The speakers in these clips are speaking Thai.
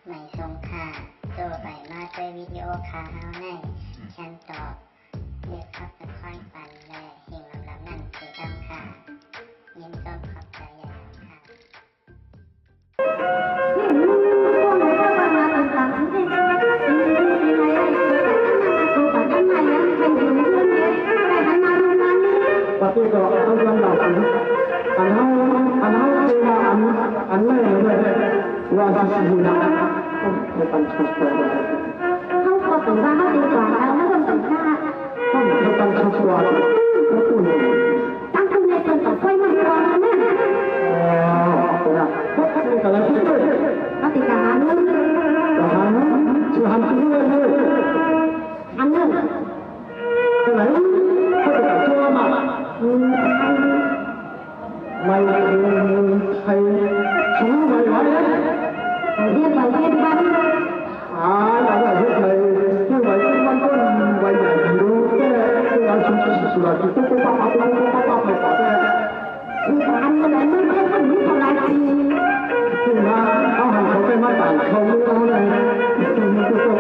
ไม่ทรงค่าโตไปมาด้วยวิดีโอคาเฮาในฉันตอบเลือกขับเป็นค่อยปันและหิ่งลำนั่นคือดำค่ะยินต้นขอบใจใหญ่ค่ะTapi kalau orang datang, anak wajib guna bukan transport. Không có tự ra nó đi tòa đâu nó không tự ra. Không bukan transport, nó pun. Tăng không nên cần phải quay mặt qua nè. Nah, kok kalau itu? Nó thì cả hắn luôn. Cuma dulu. Hắn luôn. Cái này, kok tak cuma mà. Mày thầy chú mày nói đấy. Riêng bài riêng văn. Đó là việc này như vậy văn con vậy này thì đúng cái là chúng là chúng tôi có phải có Anh mới nói mới không biết không lại gì. nhưng mà ông hàng có cái mắt bản không nữa này tôi có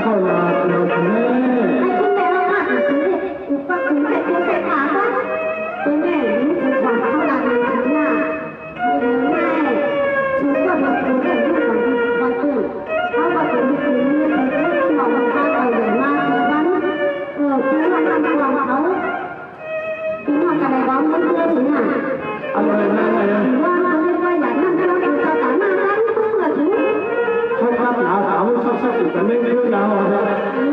không là nó thế Hay không mẹ đâu ạ. Chúng ta cũng phải cứ phải thả đó. Tôi này cũng còn không làm gì chúng là. Hôm nay chúng ta một số người cũng còn quan tử.เขาบอกถึงสิ่งนี้มันไม่ได้มองทางเอาอย่างมากในวันคือวันทำตัวเขาถึงว่าอะไรบ้างมันเพื่อถึงอ่ะ อะไรนะ ว่าเขาเรียกว่าอย่างนั้นเราถึงจะสามารถทำทุกอย่างถึง เขาทำหาสาวสักแต่ไม่รู้ยาวนะ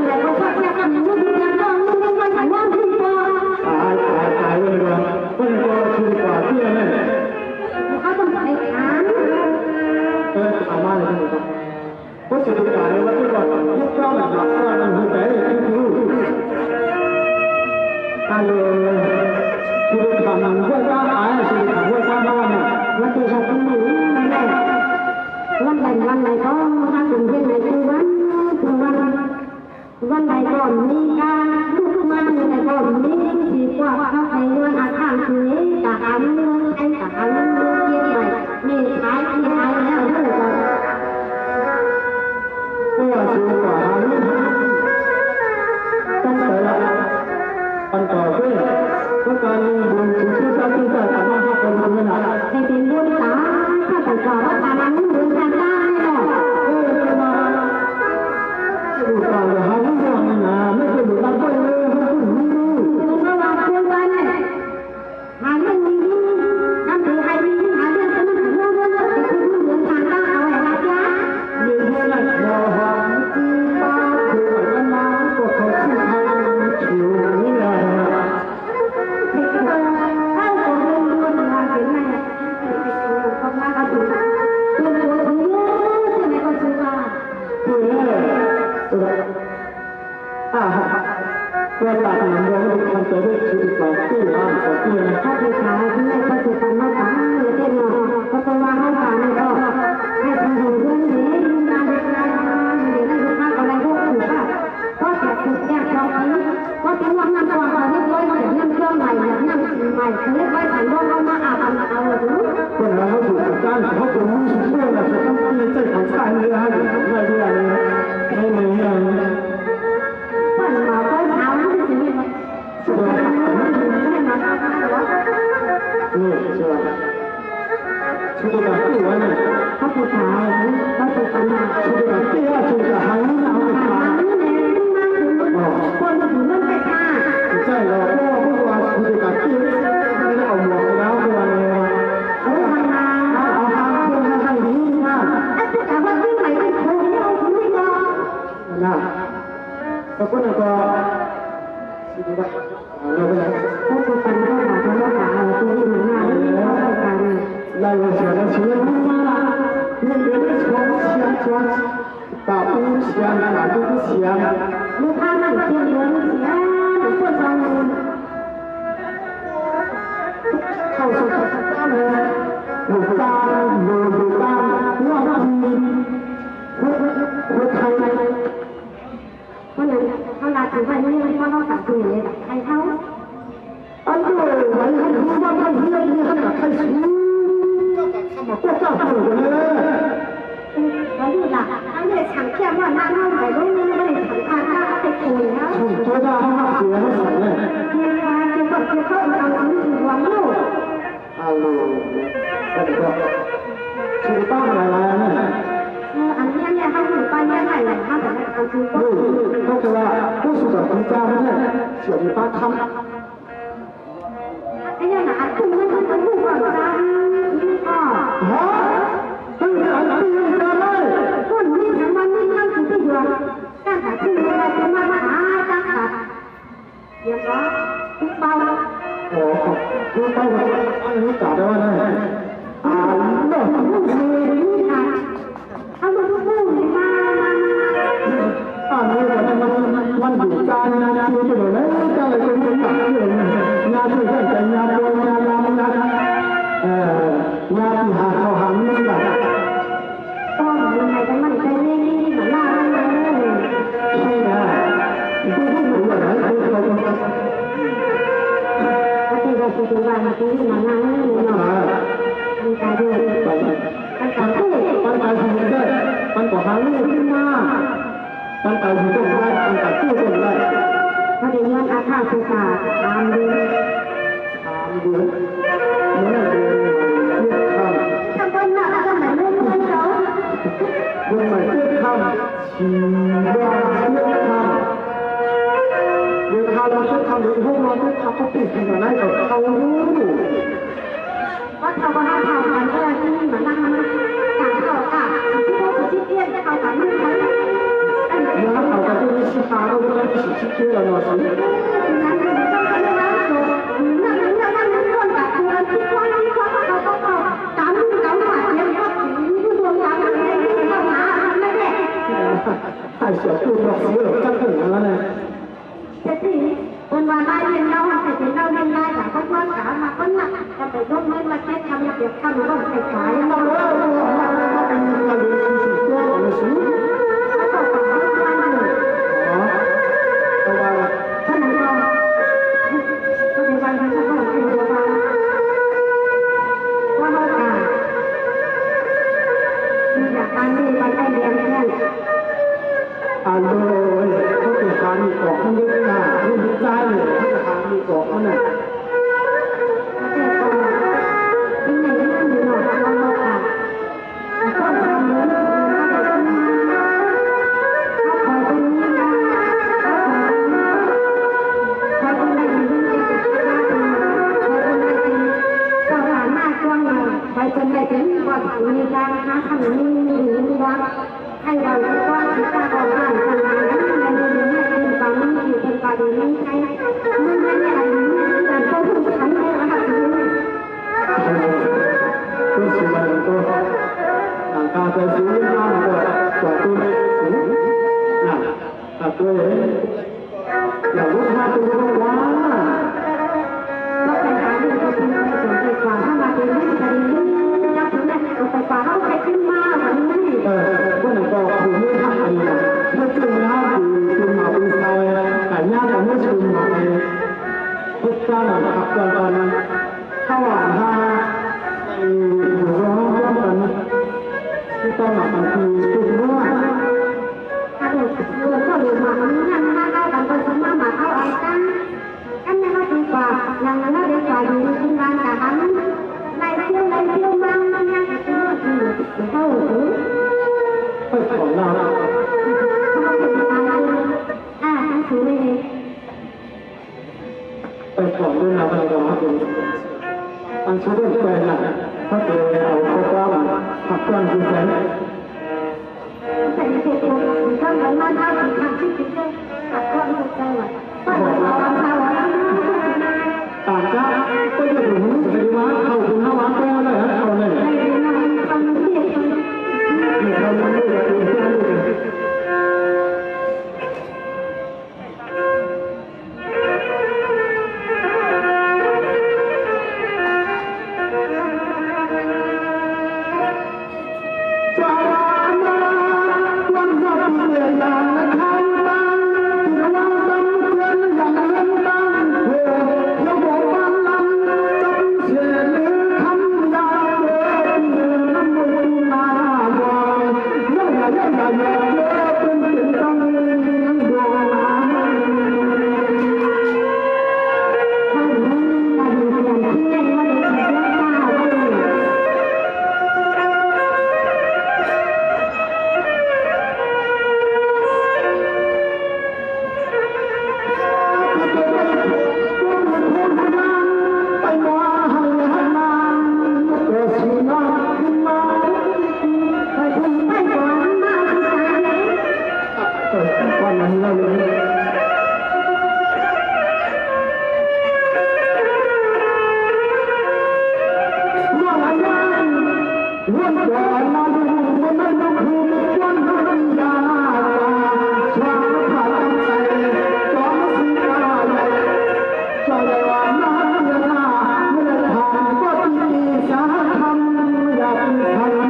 แต่เขาก็จะทำอย่างนี้อย่างนั้นมันเป็นการถ่ายว่าที่ตัว ตายเลยว่าก็คือกว่าที่นั่น เขาต้องไปถาม ทำมาเลยครับเพราะสุดท้ายว่าที่ว่ายุคเก่าหลักการมันคือแต่ที่รู้การสุดท้ายมันว่าจะหายสุดท้ายว่าจะนอนวันที่เราต้องรู้นั่นแหละวันใดก็ทำถึงเช่นไหนคือวันใดก่อนมีการลุกมาในก่อนมีสีกว่าเขาไปเงินอาคารคือจากอันเงินไอ้จากอันเงินเยี่ยมใหม่มีขายที่ขายแล้วเรื่องอะไรก็สุดท้ายต้องแต่ละปัญหาก็การบุญสุดที่จะที่จะทำให้คนทำงาน ในเป็นเรื่องสาถ้าแต่ก่อนว่าตามันเรื่องการได้หรอก สุดท้ายหาเรื่องนะไม่ใช่บุญตั้งใจเลย ระวังเรื่องวันเนี่ยหาเรื่องนี้ทำถือให้ดีหาเรื่องสนุกเรื่องติดคุกเรื่องทางได้เอาไว้นะจ๊ะ มีเรื่องอะไรเราหาที่ป้าคือกันมาก็เขาที่ทำชิวนี่แหละ เด็กเข้าของเรื่องคนงานเป็นไงคนมาเอาถูกตัวเยอะใช่ไหมก็ซื้อมา คือตัวตัวหลักมันเราไม่ทำตัวด้วยชีวิตเราที่ร้านก็ที่นะ ถ้าไปขายที่ไหนก็จะทำมาตั้งเลยเต้นหน่อยก็ตัวว่าให้ขายไม่ก็ให้ทำเรื่องนี้งานเด็กงานเดี๋ยวได้ลูกค้าอะไรพวกถูกป่ะก็จะถูกแยกเราไปก็ถึงวันนั้นตัวเราเรียบร้อยเสร็จนั่งเครื่องใหม่นั่งใหม่เขาเรียกว่าผ่านโลกเอามาอาบน้ำเอาดู คนเราเขาถูกจ้างเขาถูกมุ่งเชื่อเราจะต้องมีใจของชายเลยฮะไม่ได้เลยไม่เหมือนกัน ปั่นมาก็เท้านั่นสิเนี่ยสุดท้ายไม่มาทำอะไรหรอ นี่ใช่ไหมชุดแบบที่วันนี้ เขาผู้ชายเขาผู้ชาย ชุดแบบที่ว่าชุดแบบหันหน้าไปทาง คนถึงเรื่องไปค่ะ ใช่เราเพราะว่าชุดแบบที่ไม่ได้เอาหมวกแล้วตัวนี้ เขาทำงาน เอาทางเพื่อนให้ดีมาก ไอ้พวกแต่ว่าที่ไหนเป็นคนที่เอาคุณไม่ได้ นะแต่คนก็ชุดแบบเราเป็น เขาผู้ชายเขาหาเขาว่าหาตัวที่มันง่ายแล้วกัน เราเสียแล้วเสียมาไม่ได้ช่วยเสียช่วยตาอุ้งเสียตาดูเสีย ลูกค้านั่งเสียเงินเสียหรือคนฟัง เข้าสู่การเลยลูกตาลูกตาว่าดีคนไทย เพราะนั้นเขาลาถึงไปนี่เพราะเขาตัดตัวเลยใครเขา อันนี้มันให้รู้ว่าท่านเฮียนี่ขนาดไทยสูงก็ทำมาก็จ้าตัวเลย เขา แต่ว่านั่งห้องไปรุ่งนี้ไม่ได้สัมภาษณ์ได้ไปคุยนะถูกตัวได้ห้าเสียให้สองเลยเข้าเอาถึงวันลูกเอาก็คือป้าอะไรเนี่ยอันนี้เนี่ยเขาถึงป้าเนี่ยไหนเลยเขาแต่เอาคือก็คือว่าผู้สุดของเจ้าเนี่ยเสียป้าทำไอ้เนี่ยนะคุณไม่ต้องพูดก่อนนะนี่ก็ฮะตั้งแต่ปีกันเลยคนนี้ทำมันไม่ทำคือตัวตั้งแต่ขึ้นมาจะมาหาตั้งแต่เดี๋ยวก็ทุกเบาโอ้คือเบาอันนี้กล่าวได้ว่าไงเนาะเขามาทุกผู้มาอันนี้มันอยู่การงานที่จะเลยจะเลยเป็นแบบนี้เลยงานที่ใช่งานโดนงานงานที่หาเขาหาเงินแบบต้องยังไงกันมันใจเล่นนี่เหมือนล่าเลยใช่นะคือที่หนูว่าคือเขาที่เราคุยกันมาที่มันนั่งนี่เนาะมีการดูปันทำได้ปันก่อหาเงินขึ้นมาปันไปถึงตรงได้ปันตัดตู้ตรงได้ถ้าเดี๋ยวนี้อาฆาตสุขาตามดูเมื่อเดือนข้ามทำคนหนักทำไมไม่รู้เขาคนใหม่เพื่อข้ามชีวาเพื่อข้ามเดือนข้ามเราเพื่อข้ามหรือพวกเราเพื่อข้ามเขาติดขนาดไหนกับเขารู้ว่าเขาก็ห้ามทำกันเพื่อที่เหมือนนั่งต่างเขาต่างที่เขาชี้เตี้ยนเขาต่างไม่เขา那好的，这个是哈都跟一起去吃了呢，是。太小肚子，所有干可能了呢。这是วันวันได้เรียนเราแต่เป็นเราเรียนได้แต่ก็ว่าขามาก็หนักจะไปร่วมมือมาเช็ดทำระเบียบข้าวหรือว่าไปขายเราเป็นการเรียนสิ่งที่เราไม่รู้อันโดยเขาเป็นการมีเกาะมันยึดหน้ามันยึดใจเลยเขาจะทำมีเกาะมันน่ะที่ไหนที่มันอยู่หนอกเราเราค่ะก็ทำเนื้อเขาขอตรงนี้นะเขาตรงไหนที่มันจะติดตาตรงนี้เขาตรงไหนที่ก็หาหน้าจ้วงเราไปตรงไหนที่ว่ามีการหาทางนี้มีว่าให้เราได้ว่าที่ตาออกอ่านทางนั้นในเรื่องนี้เป็นการไม่อยู่เป็นการไม่ใช่มันไม่ได้อะไรนี่แต่ก็ถูกขันเลยนะคะก็สมัยก็ต่างการไปซื้อน้ำก็ตัวตัวสูงนะแต่ตัวเองอย่ารู้ท่าตัวว่าเราเป็นการดูตัวที่เราสนใจกว่าถ้ามาเป็นเรื่องคดีนี้เราถึงได้เอาไปป่าเอาไปขึ้นมาแบบนี้ก็ไหนก็คือไม่ทำอะไรถ้าจุ่มน้ำคือมาเป็นซอยแต่ย่าแต่ไม่จุ่มมาในพุทธะหลังขับตอนเข้าหวานท่าอยู่ร้องร่วมกันที่ต้องหลับบางทีจุ่มด้วยถ้าเด็กดูก็ดูมาอันนี้ยังมาเข้ากันเป็นสมามาเข้าอะไรกันกันไม่มาดีกว่ายังไม่ได้กว่าอยู่ในที่บ้านแต่ทำไรเที่ยวมามันยังจะซื้อที่เข้าหูไปของเราเขาเป็นอะไรทั้งถือเลยไปของด้วยเราไปกับมาเป็นอันชุดเป็นแบบนั้นถ้าเกิดเอาเข้าก้อนผักก้อนคือแสนใส่เศษผมข้างหลังมาได้ถึงทางที่ติดเลยผักก้อนถูกใจว่ะก็บอกเราต่างกันก็จะถึงสิว่าเข้าถึงห้าวันก็ได้เอาเลยเราไม่ได้ดูเพื่อนเลยเ มันเล่าเลยว่าอะไรวันก่อนเราดูมันไม่ต้องคืนวันนั้นยาชาผ่านใจจอมสีตาใหญ่ใจว่าน้ำเวลาเมื่อผ่านก็ตีสาทำอยากทำ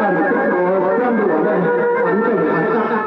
anh có con đùa đây anh cần anh chắc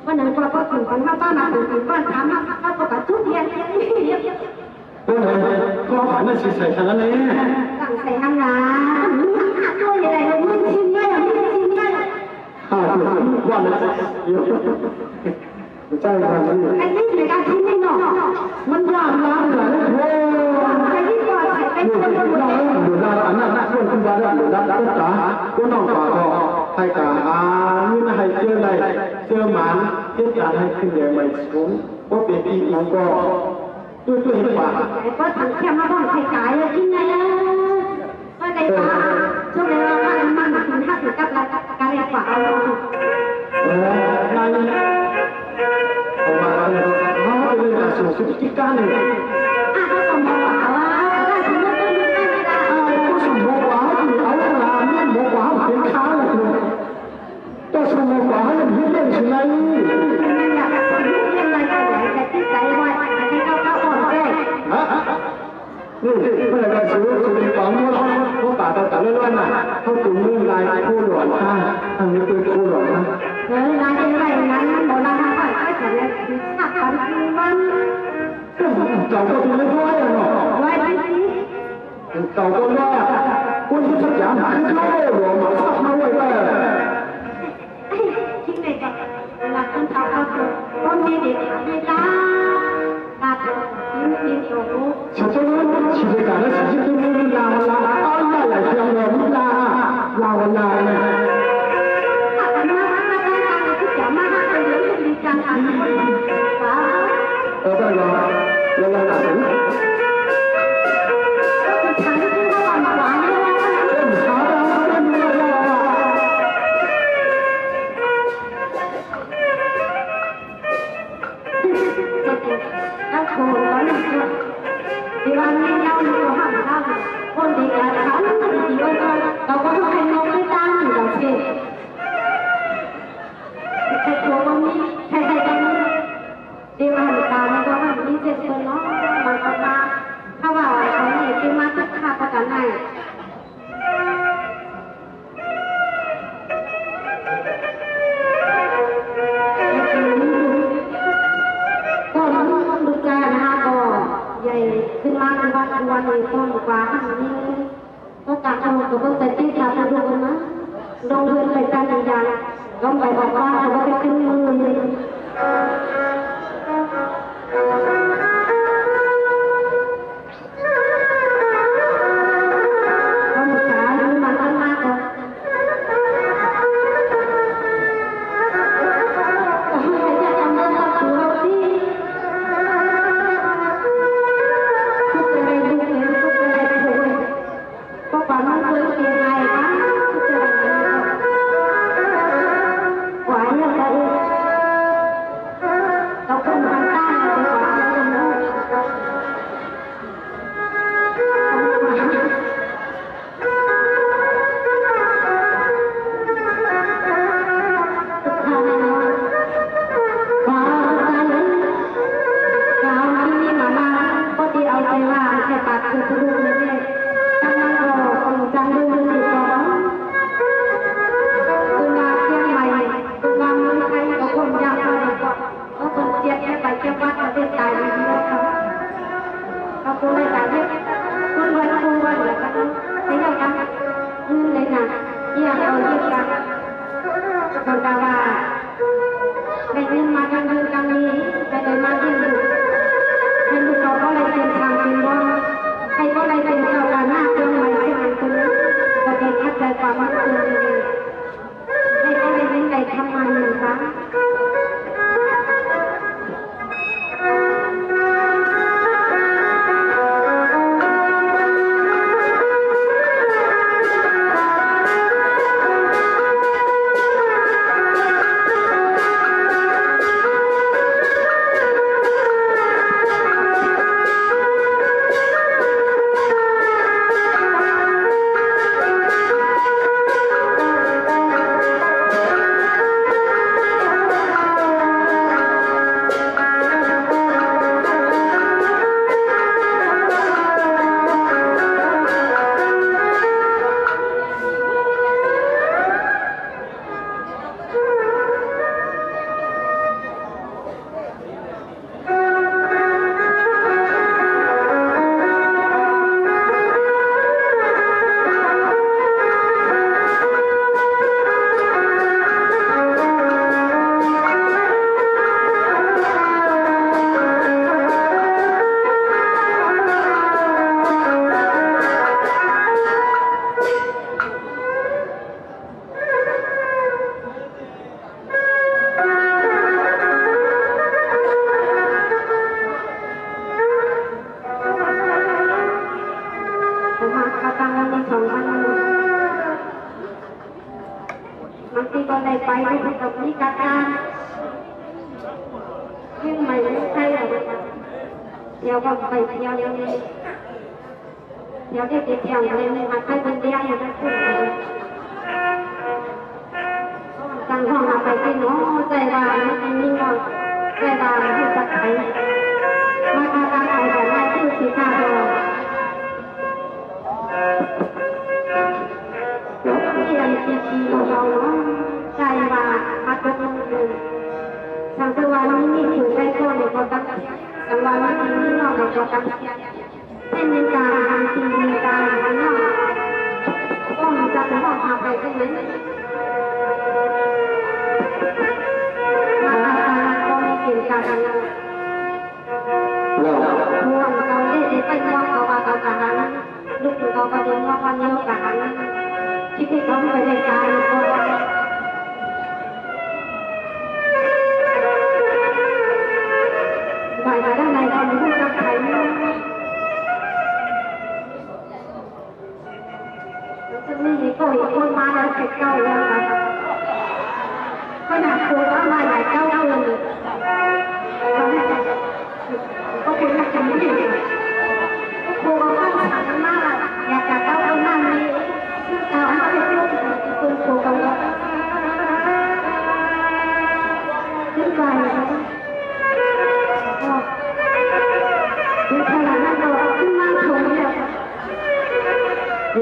วันนั้นก็ถึงคนข้าบ้านมาถึงบ้านถามเขาก็กับทุกเย็นก็หันมาใส่ทางนั้นเลยสั่งใส่ทางร้านตัวใหญ่ๆมันชิ้นใหญ่ไม่ชิ้นใหญ่ว่าเลยใช่ครับไอ้นี่ในการชิ้นไม่หนอกมันยากล้างเลยโอ้ไอ้นี่ก่อนไอ้คนคนเราดูได้อันนั้นคนคุณบ้านดูได้แล้วจ๋าก็น้องป่าก็ให้กานี่นะให้เชื่ออะไรเชื่อหมันเชื่อการให้ขึ้นเดี๋ยวไม่สูงก็เป็นอีกองก็ด้วยเหตุว่าก็ทำแค่มาบ้องไข่ไก่เลยที่ไงล่ะก็ได้ป่ะช่วงเวลามันถึงถ้าถึงกับการเรียกว่าเอานั่นเอามาเขาเป็นการส่งสุกิการเลยก็สมมติว่าถ้าสมมติว่าก็สมมติว่าเอาเวลาเนี่ยบอกว่าเป็นค้าเลยก็สมมติว่าให้มันเล่นใช่ไหมนั่นแหละคนที่เรียนอะไรก็ไหวแต่ที่ใจไว้ที่เขาอ่อนแอนี่เมื่อเราซื้อของเขาป่าแต่เรื่องน่ะเขาถึงเรื่องลายคู่หลอนค่ะอันนี้คือคู่หลอนนะลายอะไรนั้นโบราณเขาใช้แต่ละสักกันมันเจ้าก็เป็นเรื่องไว้เนาะไว้สิเจ้าก็ว่าคุณที่สักอย่างเข้าหลวงมาสักมาไว้เลยที่เด็กหลักคนเขาก็มีเด็กไม่ตาตามีโตฉันจะรู้ชีวิตการและชีวิตที่มีลาเอาละหลายเรื่องเลยลาเนี่ยอันนั้นที่จะมาให้เรื่องดีจังอันนี้ก็รอหนังฉันที่ว่าหวานเล่นช้าเล่นเล่น มีต้นกว่านี้ก็กะเอาตัวก็แต่ที่ขาดดูนะลงเรือนไปการอย่างก็ไปบอกว่าเราไปขึ้นมือเลย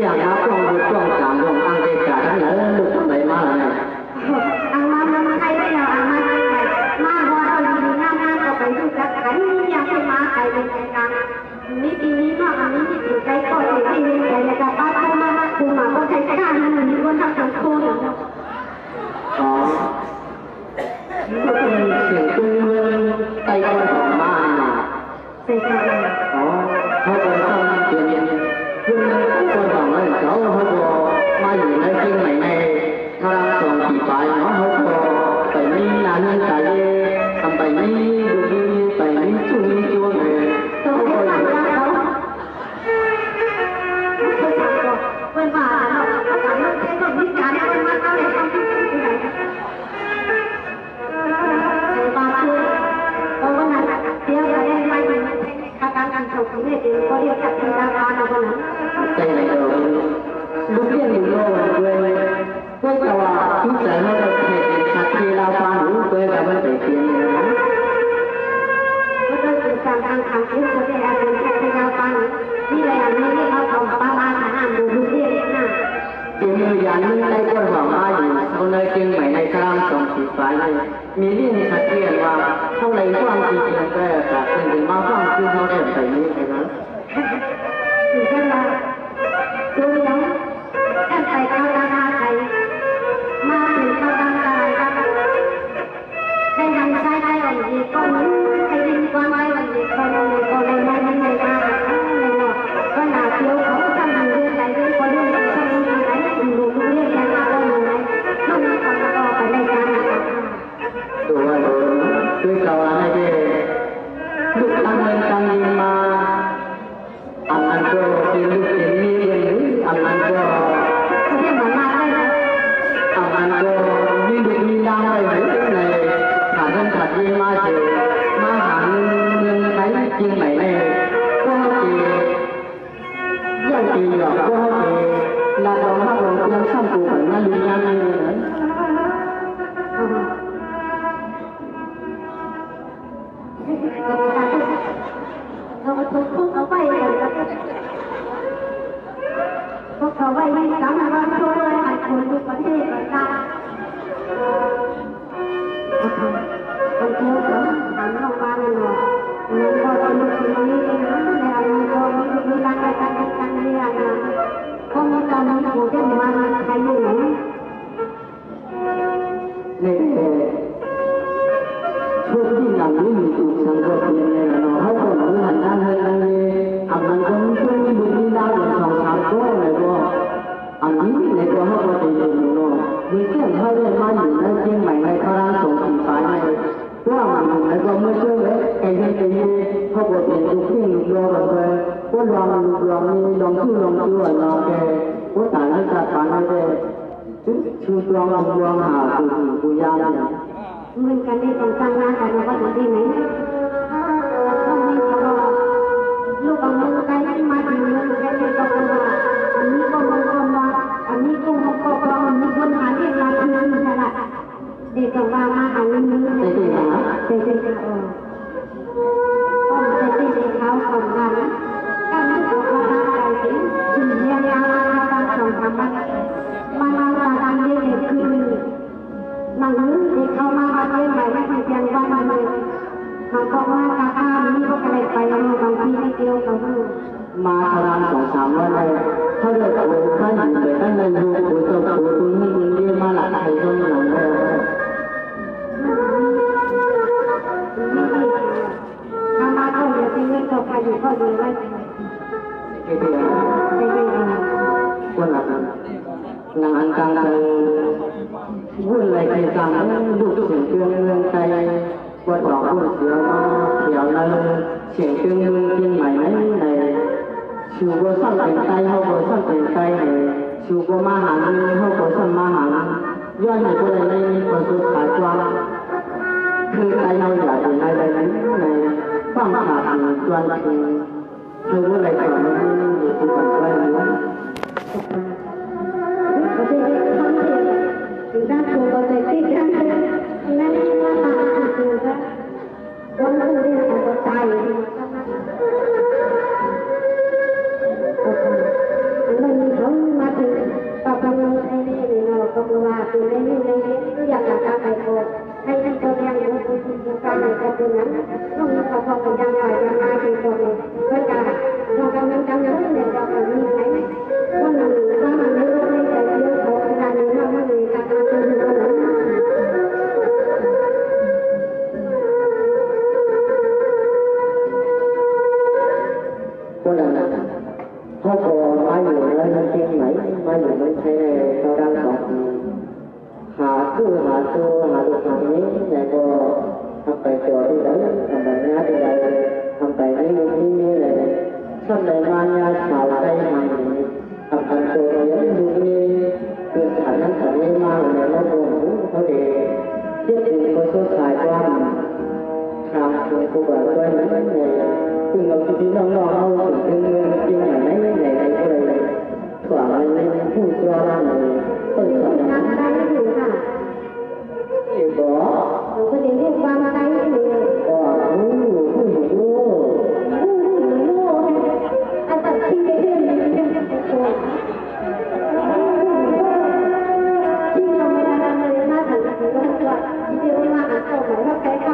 อย่างนับลงดูช่วง3ลงอังเกกาทั้งหลายลูกทำไมมาแล้วอังมาใครได้แล้วอังมาพอเราดีหน้าก็ไปดูจักกันอยากให้มาใครเป็นกลาง นี่ปีนี้ก็อันนี้ที่อยู่ใกล้ก่อนปีนี้แต่ในกระเป๋ามาคุณหมาก็ใช้ก้านมันมีคนทำสังคมอ๋อก็เป็นเสียงตุ้งเมืองไต้หวันของบ้านนะใช่ค่ะอ๋อเขาก็ทำเปลี่ยนซึ่งคนของเราเขาก็มาอยู่ในเชียงใหม่ในทางสองปีไปเนาะเขาก็ไปนี่นานนั่นใจทำไปนี่ดูดีไปนี่ช่วงนี้ช่วงเลยตัวให้ฟังแล้วเขาเพื่อนบ้านเราเขาถามว่าใช้คนพิการคนมาเขาเลยทำที่ไหนใช้บ้านคือเพราะว่านั้นเที่ยวไปได้ไม่ถึงค่าการส่งของเนี่ยเขาเรียกจัดที่ราคาเราคนนั้นแต่ลูกเรียนอยู่โลกด้วยก็จะว่าทุกแต่เราจะเห็นชัดที่เราฟังรู้ด้วยกับมันไปเรียนเลยนะก็ต้องศึกษาทางทางที่เขาได้อาจารย์ที่เราฟังนี่แหละนี่เขาทำป้าบ้านหาดูเรียนนะเดี๋ยวมีอย่างนึงในคนหวังมาอยู่เขาเลยจึงใหม่ในครามส่งสีฟ้าเลยมีเรื่องชัดเจนว่าเท่าไรความจริงแท้แต่เป็นมาฟังคือเขาได้ใส่นี้ใช่ไหมถึงแค่ว่าดูแล้วแค่ไปเข้าราคาไทยมาถึงเข้าราคาได้ทำใช้ได้วันนี้ก็ให้ยินความไม่วันนี้ก็เลยไม่ได้ไม่ได้ก็หนาเที่ยวเขาทำเรื่องอะไรเรื่องคนเรื่องทำเรื่องอะไรดูเรื่องยังไงก็รู้เลยต้องมีคนรอไปในการตัวคือเราอะไรลูกตั้งเงินตั้งเงินมาอันนั้นก็เป็นลูกเป็นนี่เลยอันนั้นก็เขาเรียกมันมาได้เลยอันนั้นก็มีเด็กมีนางอะไรในหาเงินขัดยีมาเจอมาหาเงินใช้จริงไหมเนี่ยก็จียังจีหรอกก็จีลาดองฮักลงยังซ้ำตัวเหมือนนั่นหรือยังไงเลยเราถูกพุ่งเอาไปเลยพวกเขาไว้ไม่สามารถว่าช่วยให้คนทุกประเทศได้คนเที่ยวเขาทำลงมาเลยเนาะมันก็ต้องมีสิ่งนี้เองนะแล้วมันก็มีการการเรียนนะเพราะมันตอนนี้โหเจ้ามาใครอยู่ไหนเนี่ยช่วงที่หลังนี้มีถูกสังเกตเห็นเลยเนาะเขาบอกว่าหันหน้าเฮเลยอันนั้นก็ช่วงที่บุญดาวอยู่สองสามตัวเลยก็อันนี้ในตัวเขาก็จะอยู่เนาะมีเพื่อนเขาเรียกมาอยู่ในเชียงใหม่ในครามส่งสีฟ้าเลยว่ามันในก็เมื่อช่วงเลยไอ้ที่ไปยืนเขาบอกเป็นลูกพี่ลูกรอกันเลยก็ลองนี่ลองชื่อลองแกก็ต่างกันจากกันเลยชื่อลองหากูยามเนี่ยเหมือนกันในตรงกลางงานแต่เราก็ทำได้ไหมต้องมีพอลูกเอาเงินไปที่มาถึงเงินแค่ไหนก็พออันนี้ก็มันก็มาอันนี้ก็มันก็พอมันมีคนหาเรียกเราคืนใช่ไหมเด็กบอกว่ามาเอาเงินเด็กต้องไปตีเขาก่อนกันการที่ตัวเราได้ใจถึงเรียนยาวการสอนธรรมะมาเราการเรียนคือหนังเด็กเข้ามาเรียนใหม่ไม่เพียงว่ามันมันก็ว่าการอ่านนี่ก็อะไรไปเราบางทีไม่เกี่ยวกับมาทำงานสองสามวันเลยถ้าเกิดโอ้ท่านเกิดท่านเลยดูโอ้ตัวโอ้ตัวนี้มันเรียนมาหลักไทยต้นหลังเลยทำมาก็เดี๋ยวที่นี่ก็ใครอยู่ก็ดีไว้ไม่เป็นไรคนละงานกลางเลยวุ่นอะไรไปสั่งลูกเสียงเครื่องใจวัดดอกวุ่นเสียวมาเขียวเลยเสียงเครื่องเชียงใหม่ในชูก็สั่งเป็นใจเขาก็สั่งเป็นใจชูก็มาหาเขาก็สั่งมาหาย้อนในคนในประสบการณ์ความคือใจเราอยากในฟังขาดจวนคือว่าอะไรก่อนมันมีที่ปัจจัยนะประเทศท่องเที่ยวถึงด้านตัวประเทศที่นั่นนั่นว่าตาคือว่าคนผู้เรียนของใจมันมีเขามาถึงปรับปรุงไอ้นี่เนาะก็ว่าคือในนี้อยากการไปโกให้ท่านตัวยังรู้คุณการในการนั้นต้องมีความพอใจยังไงยังไงเป็นตัวเองเพื่อการ ตัวหาลูกหานี้แต่ก็ทำไปจอที่ไหนทำแบบนี้ที่ไหนทำไปนี่เลยช่างในมายาสาวใจมันทำกันตัวยังดูนี่คือฐานนั้นฐานนี้มากเลยแล้วรวมเขาเด็กที่จริงเขาสู้สายว่าทางคุณครูบอกด้วยนะเนี่ยซึ่งเราที่น้องๆเอาถึงเงินจริงอย่างไรก็เลยถ่วงอะไรผู้จ้าเลยต้นสน น้ำได้อยู่ค่ะ เอ๋บอก หนูก็เรียนรู้ความได้อยู่ ก็รู้อาจารย์ที่ไม่ได้เรียนที่เราไม่ได้เรียนมาถึงถึงวันตัวที่เรียกว่าอาจารย์หมายว่าใช้คำ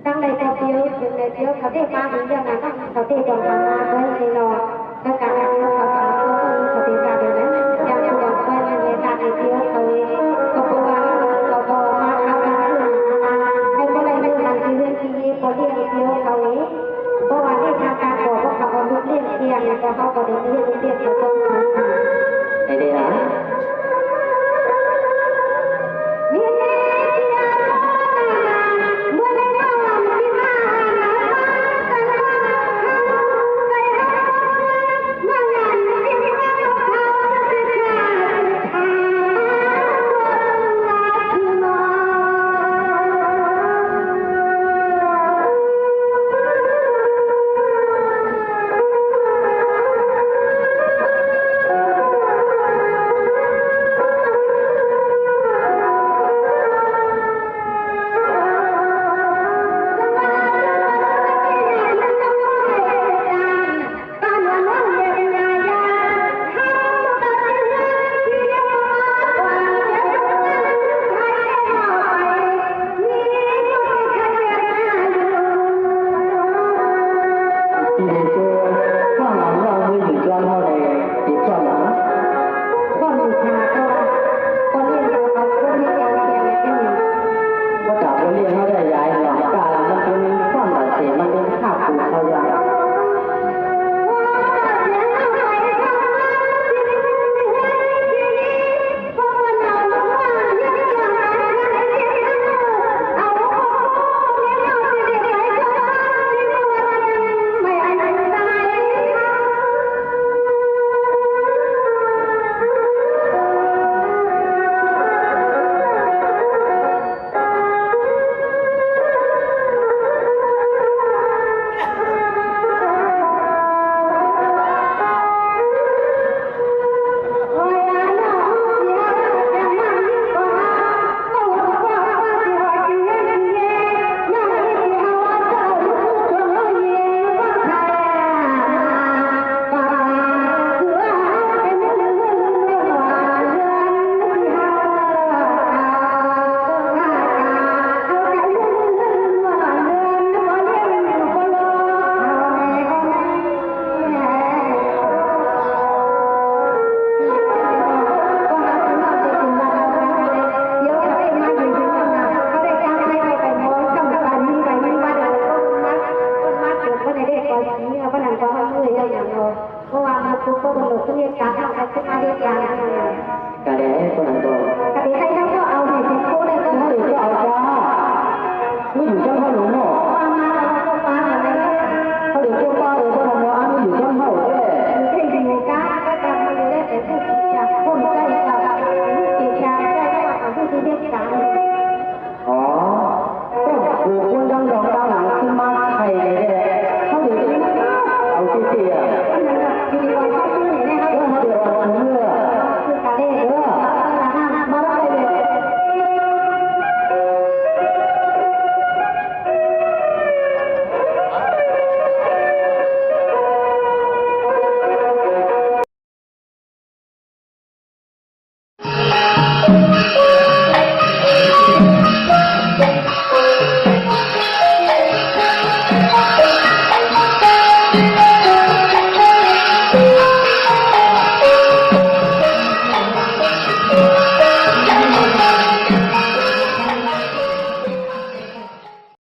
tăng này có phiếu chuyện này phiếu có thể ba đến giờ này có thể còn hàng với người nọ tất cả các phiếu có thể ra